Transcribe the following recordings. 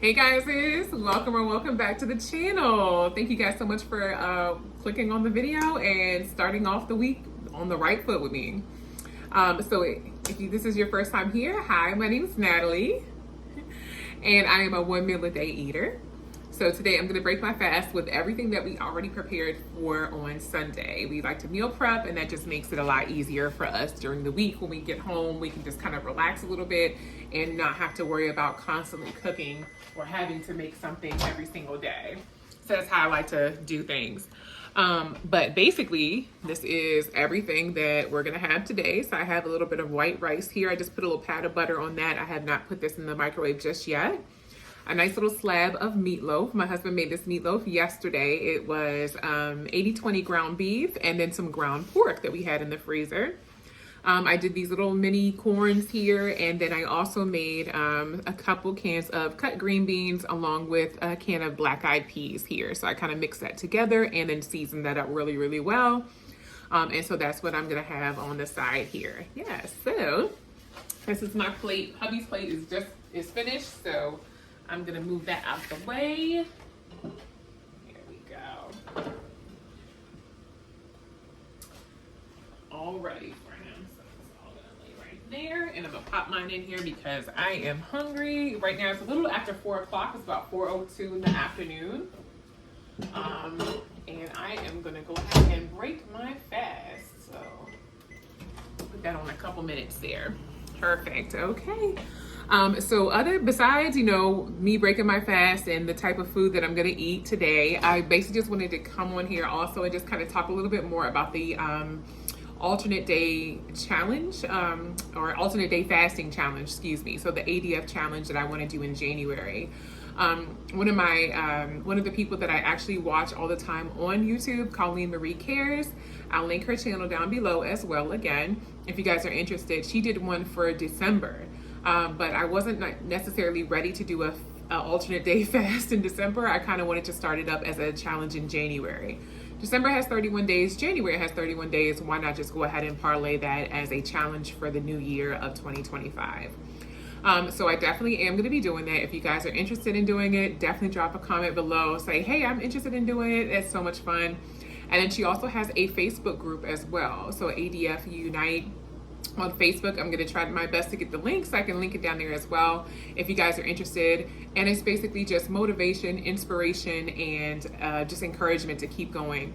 Hey guys, welcome back to the channel. Thank you guys so much for clicking on the video and starting off the week on the right foot with me. This is your first time here, hi, my name is Natalie, and I am a 1 meal a day eater. So today I'm going to break my fast with everything that we already prepared for on Sunday. We like to meal prep, and that just makes it a lot easier for us during the week. When we get home, we can just kind of relax a little bit and not have to worry about constantly cooking or having to make something every single day. So that's how I like to do things. But basically, this is everything that we're gonna have today. So I have a little bit of white rice here. I just put a little pat of butter on that. I have not put this in the microwave just yet. A nice little slab of meatloaf. My husband made this meatloaf yesterday. It was 80-20 ground beef and then some ground pork that we had in the freezer. I did these little mini corns here, and then I also made a couple cans of cut green beans along with a can of black-eyed peas here. So I kind of mixed that together and then seasoned that up really, really well. And so that's what I'm gonna have on the side here. Yeah, so this is my plate. Hubby's plate is finished, so I'm gonna move that out the way. There we go. Alrighty, friends. So it's all gonna lay right there, and I'm gonna pop mine in here because I am hungry. Right now it's a little after 4 o'clock. It's about 4:02 in the afternoon. And I am gonna go ahead and break my fast. So put that on a couple minutes there. Perfect. Okay. Besides, me breaking my fast and the type of food that I'm going to eat today, I basically just wanted to come on here also and just kind of talk a little bit more about the alternate day challenge, or alternate day fasting challenge, excuse me. So the ADF challenge that I want to do in January. One of the people that I actually watch all the time on YouTube, Colleen Marie Cares, I'll link her channel down below as well. Again, if you guys are interested, she did one for December. But I wasn't necessarily ready to do a alternate day fast in December. I kind of wanted to start it up as a challenge in January. December has 31 days, January has 31 days. Why not just go ahead and parlay that as a challenge for the new year of 2025? So I definitely am going to be doing that. If you guys are interested in doing it, definitely drop a comment below. Say, hey, I'm interested in doing it. It's so much fun. And then she also has a Facebook group as well. So ADF Unite on Facebook. I'm going to try my best to get the links. I can link it down there as well if you guys are interested. And it's basically just motivation, inspiration, and just encouragement to keep going.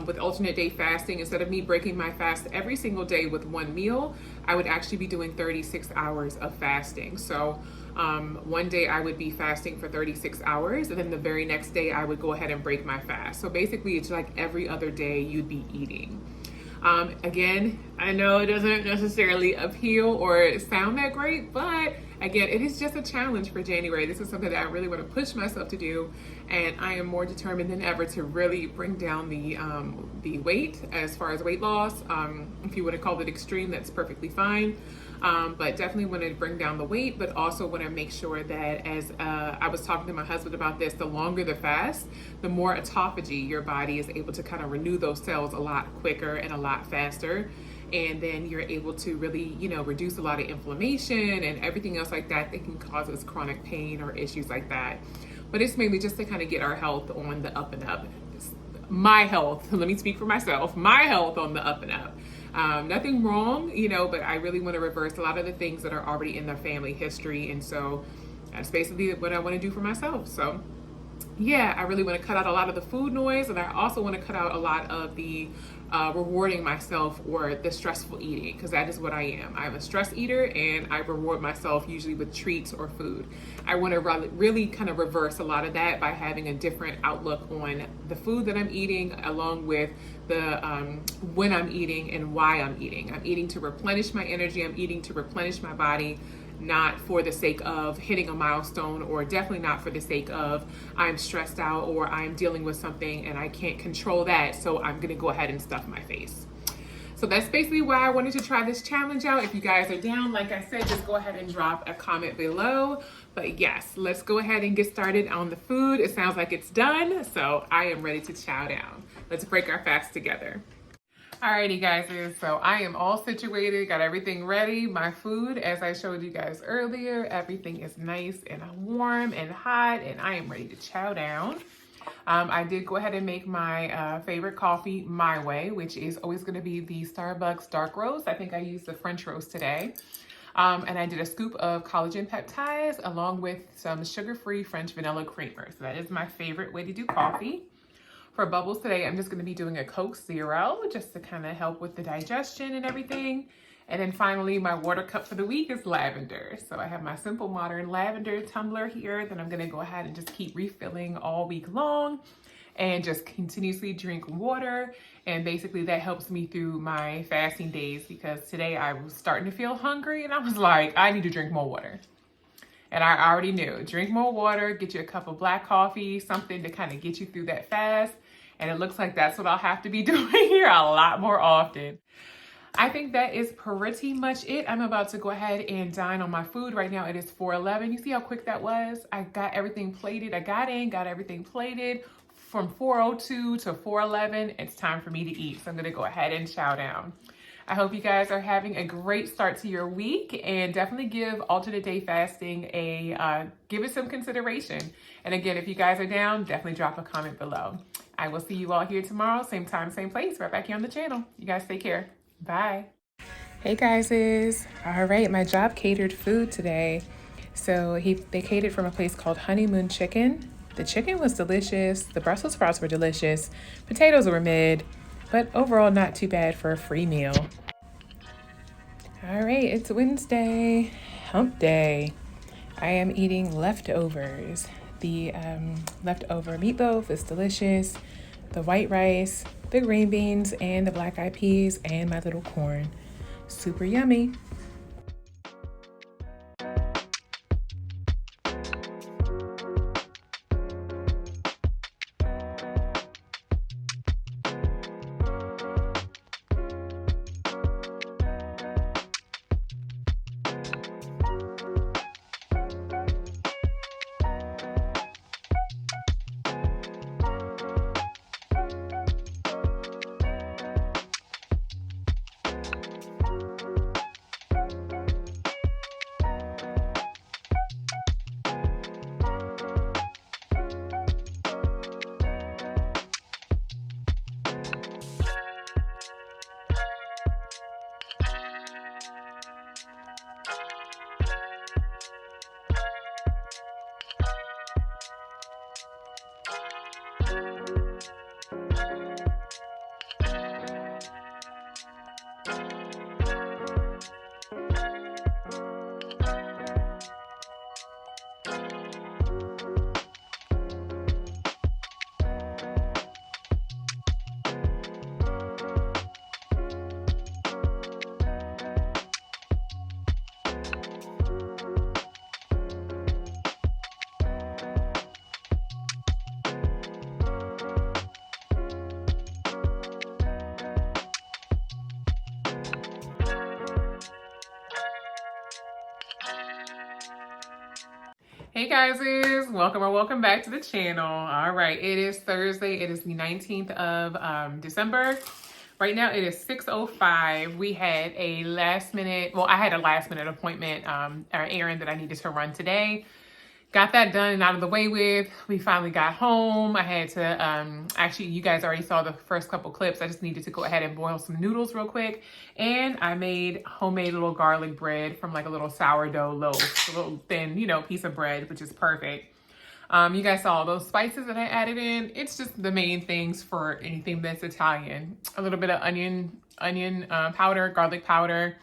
With alternate day fasting, instead of me breaking my fast every single day with one meal, I would actually be doing 36 hours of fasting. So one day I would be fasting for 36 hours, and then the very next day I would go ahead and break my fast. So basically it's like every other day you'd be eating. Again, I know it doesn't necessarily appeal or sound that great, but again, it is just a challenge for January. This is something that I really want to push myself to do, and I am more determined than ever to really bring down the weight as far as weight loss. If you want to call it extreme, that's perfectly fine. But definitely want to bring down the weight, but also want to make sure that, as I was talking to my husband about this, the longer the fast, the more autophagy your body is able to kind of renew those cells a lot quicker and a lot faster. And then you're able to really, reduce a lot of inflammation and everything else like that that can cause us chronic pain or issues like that. But it's mainly just to kind of get our health on the up and up. My health, let me speak for myself, my health on the up and up. Nothing wrong, but I really want to reverse a lot of the things that are already in the family history. And so that's basically what I want to do for myself. So yeah, I really want to cut out a lot of the food noise, and I also want to cut out a lot of the rewarding myself or the stressful eating, because that is what I am. I'm a stress eater, and I reward myself usually with treats or food. I want to really kind of reverse a lot of that by having a different outlook on the food that I'm eating, along with the when I'm eating and why I'm eating. I'm eating to replenish my energy. I'm eating to replenish my body, not for the sake of hitting a milestone, or definitely not for the sake of I'm stressed out or I'm dealing with something and I can't control that, so I'm gonna go ahead and stuff my face. So that's basically why I wanted to try this challenge out. If you guys are down, like I said, just go ahead and drop a comment below. But yes, let's go ahead and get started on the food. It sounds like it's done, so I am ready to chow down. Let's break our fast together. Alrighty guys, so I am all situated, got everything ready. My food, as I showed you guys earlier, everything is nice and warm and hot, and I am ready to chow down. I did go ahead and make my favorite coffee my way, which is always going to be the Starbucks dark roast. I think I used the French roast today. And I did a scoop of collagen peptides along with some sugar-free French vanilla creamer. So that is my favorite way to do coffee. For bubbles today, I'm just going to be doing a Coke Zero just to kind of help with the digestion and everything. And then finally, my water cup for the week is lavender. So I have my Simple Modern lavender tumbler here that I'm going to go ahead and just keep refilling all week long and just continuously drink water. And basically that helps me through my fasting days, because today I was starting to feel hungry and I was like, I need to drink more water. And I already knew, drink more water, get you a cup of black coffee, something to kind of get you through that fast. And it looks like that's what I'll have to be doing here a lot more often. I think that is pretty much it. I'm about to go ahead and dine on my food. Right now it is 4:11. You see how quick that was? I got everything plated. I got everything plated from 4:02 to 4:11. It's time for me to eat. So I'm gonna go ahead and chow down. I hope you guys are having a great start to your week, and definitely give alternate day fasting give it some consideration. And again, if you guys are down, definitely drop a comment below. I will see you all here tomorrow, same time, same place, right back here on the channel. You guys take care. Bye. Hey guys, all right, my job catered food today. So they catered from a place called Honeymoon Chicken. The chicken was delicious. The Brussels sprouts were delicious. Potatoes were mid, but overall not too bad for a free meal. All right, it's Wednesday, hump day. I am eating leftovers. The leftover meatloaf is delicious. The white rice, the green beans, and the black eyed peas, and my little corn. Super yummy. Hey guys, welcome back to the channel. All right, it is Thursday. It is the 19th of December. Right now it is 6:05. We had a last minute, I had a last minute appointment, or errand that I needed to run today. Got that done and out of the way with. We finally got home. I had to, actually, you guys already saw the first couple clips. I just needed to go ahead and boil some noodles real quick. And I made homemade little garlic bread from like a little sourdough loaf, a little thin, piece of bread, which is perfect. You guys saw all those spices that I added in. It's just the main things for anything that's Italian. A little bit of onion powder, garlic powder.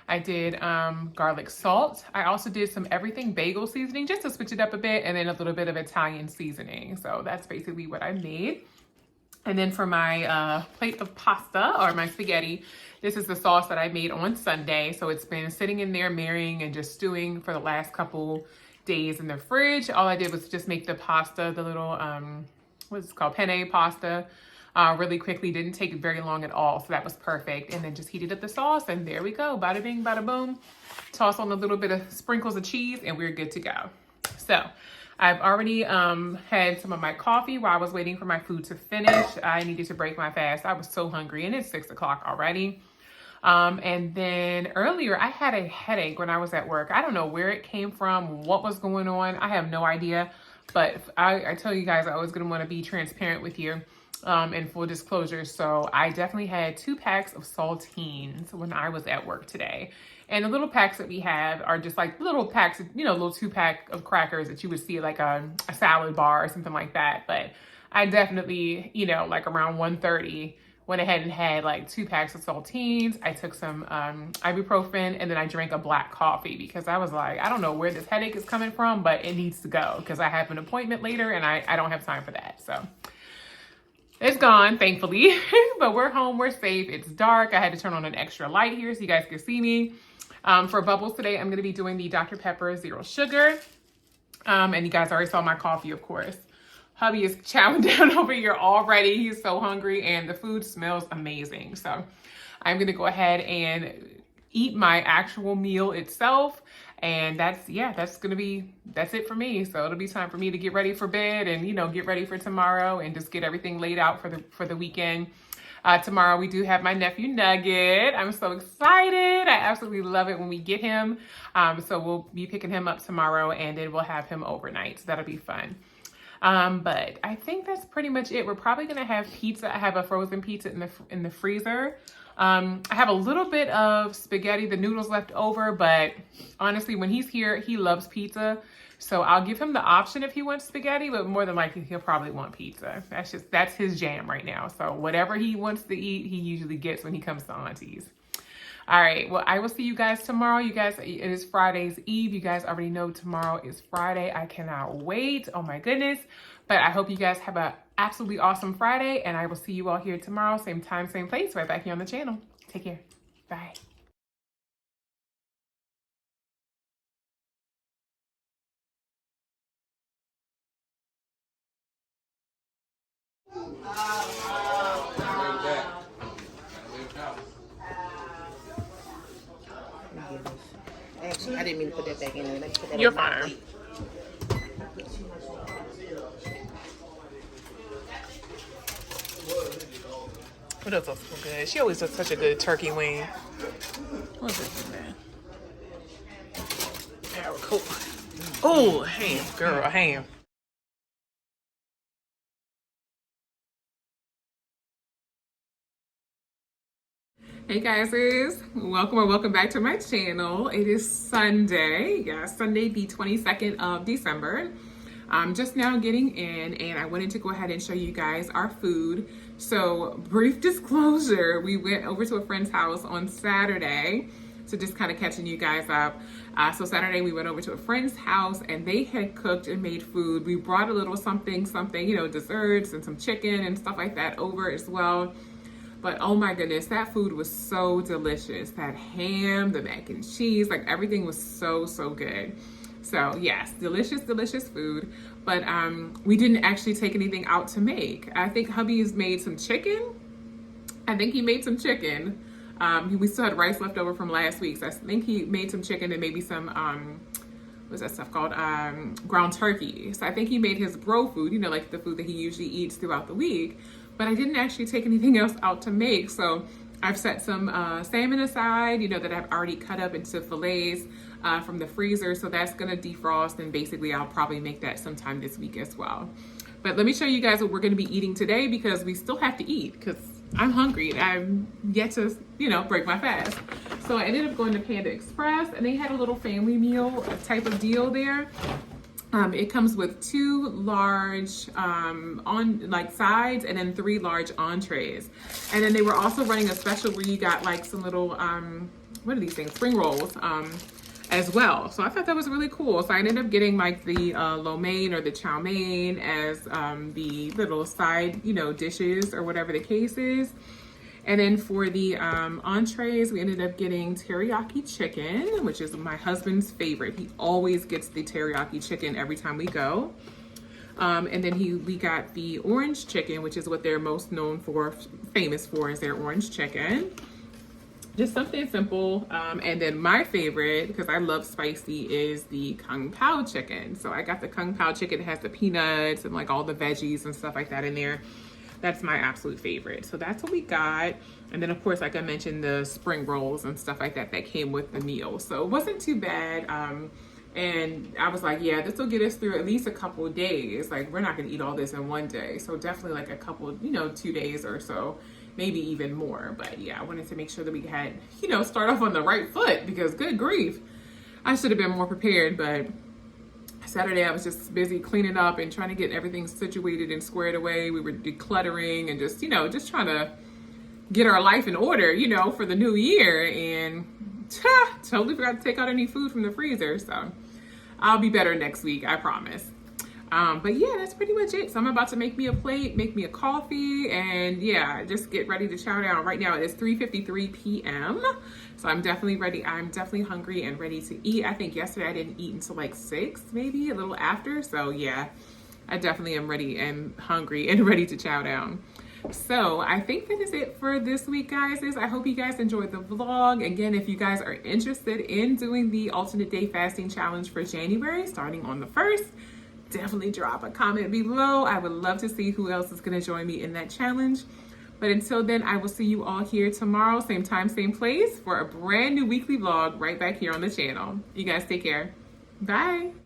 I did garlic salt. I also did some everything bagel seasoning just to switch it up a bit, and then a little bit of Italian seasoning. So that's basically what I made. And then for my plate of pasta, or my spaghetti, this is the sauce that I made on Sunday. So it's been sitting in there marrying and just stewing for the last couple days in the fridge. All I did was just make the pasta, the little, what's it called, penne pasta, really quickly. Didn't take very long at all, so that was perfect. And then just heated up the sauce, and there we go. Bada bing, bada boom. Toss on a little bit of sprinkles of cheese, and we're good to go. So I've already had some of my coffee while I was waiting for my food to finish. I needed to break my fast. I was so hungry, and it's 6 o'clock already. And then earlier I had a headache when I was at work. I don't know where it came from, what was going on. I have no idea, but I tell you guys, I always gonna want to be transparent with you, and full disclosure. So I definitely had 2 packs of saltines when I was at work today. And the little packs that we have are just like little packs, you know, little 2-pack of crackers that you would see at like a salad bar or something like that. But I definitely, you know, like around 1:30, went ahead and had like 2 packs of saltines. I took some ibuprofen, and then I drank a black coffee because I was like, I don't know where this headache is coming from, but it needs to go because I have an appointment later and I don't have time for that. So it's gone, thankfully, but we're home, we're safe. It's dark. I had to turn on an extra light here so you guys can see me. For bubbles today, I'm gonna be doing the Dr. Pepper Zero Sugar. And you guys already saw my coffee, of course. Hubby is chowing down over here already. He's so hungry and the food smells amazing. So I'm gonna go ahead and eat my actual meal itself. And that's it for me. So it'll be time for me to get ready for bed and, you know, get ready for tomorrow and just get everything laid out for the weekend. Tomorrow we do have my nephew Nugget. I'm so excited. I absolutely love it when we get him. So we'll be picking him up tomorrow and then we'll have him overnight. So that'll be fun. But I think that's pretty much it. We're probably gonna have pizza. I have a frozen pizza in the freezer. I have a little bit of spaghetti, the noodles left over, but honestly, when he's here, he loves pizza. So I'll give him the option if he wants spaghetti, but more than likely he'll probably want pizza. That's his jam right now. So whatever he wants to eat, he usually gets when he comes to Auntie's. All right, well, I will see you guys tomorrow. You guys, it is Friday's Eve. You guys already know tomorrow is Friday. I cannot wait. Oh my goodness. But I hope you guys have an absolutely awesome Friday, and I will see you all here tomorrow. Same time, same place, right back here on the channel. Take care. Bye. Actually, I didn't mean to put that back in there. Let me put that You're on my fine. plate. What else looks so good? She always does such a good turkey wing. What's this, man? Cool. Oh, ham, girl, ham. Hey guys, welcome back to my channel. It is Sunday, Sunday the 22nd of December. I'm just now getting in and I wanted to go ahead and show you guys our food. So brief disclosure, we went over to a friend's house on Saturday. So just kind of catching you guys up. So Saturday we went over to a friend's house and they had cooked and made food. We brought a little something, you know, desserts and some chicken and stuff like that over as well. But oh my goodness, that food was so delicious. That ham, the mac and cheese, like everything was so good. So yes, delicious food. But we didn't actually take anything out to make. I think hubby's made some chicken. We still had rice left over from last week. So I think he made some chicken and maybe some, what's that stuff called? Ground turkey. So I think he made his bro food, you know, like the food that he usually eats throughout the week. But I didn't actually take anything else out to make. So I've set some salmon aside, you know, that I've already cut up into fillets from the freezer. So that's gonna defrost and basically I'll probably make that sometime this week as well. But let me show you guys what we're gonna be eating today because we still have to eat because I'm hungry. I'm yet to, you know, break my fast. So I ended up going to Panda Express and they had a little family meal type of deal there. It comes with 2 large sides and then 3 large entrees. And then they were also running a special where you got like some little, what are these things? Spring rolls as well. So I thought that was really cool. So I ended up getting like the lo mein or the chow mein as the little side, you know, dishes or whatever the case is. And then for the entrees, we ended up getting teriyaki chicken, which is my husband's favorite. He always gets the teriyaki chicken every time we go. And then we got the orange chicken, which is what they're most known for, famous for is their orange chicken. just something simple. And then my favorite, because I love spicy, is the Kung Pao chicken. So I got the Kung Pao chicken. It has the peanuts and like all the veggies and stuff like that in there. That's my absolute favorite. So that's what we got. And then of course, like I mentioned, the spring rolls and stuff like that that came with the meal. So it wasn't too bad. And I was like, yeah, this will get us through at least a couple of days. Like, we're not gonna eat all this in one day. So definitely like a couple, 2 days or so, maybe even more. But yeah, I wanted to make sure that we had, start off on the right foot, because good grief, I should have been more prepared. But Saturday I was just busy cleaning up and trying to get everything situated and squared away. We were decluttering and just trying to get our life in order, for the new year. And totally forgot to take out any food from the freezer. So I'll be better next week, I promise. But yeah, that's pretty much it. So I'm about to make me a plate, make me a coffee, and yeah, just get ready to chow down. Right now it is 3:53 p.m. So I'm definitely ready. I'm definitely hungry and ready to eat. I think yesterday I didn't eat until like 6, maybe a little after. So yeah, I definitely am ready and hungry and ready to chow down. So I think that is it for this week, guys. I hope you guys enjoyed the vlog. Again, if you guys are interested in doing the alternate day fasting challenge for January, starting on the 1st, definitely drop a comment below. I would love to see who else is going to join me in that challenge. But until then, I will see you all here tomorrow, same time, same place, for a brand new weekly vlog right back here on the channel. You guys take care. Bye.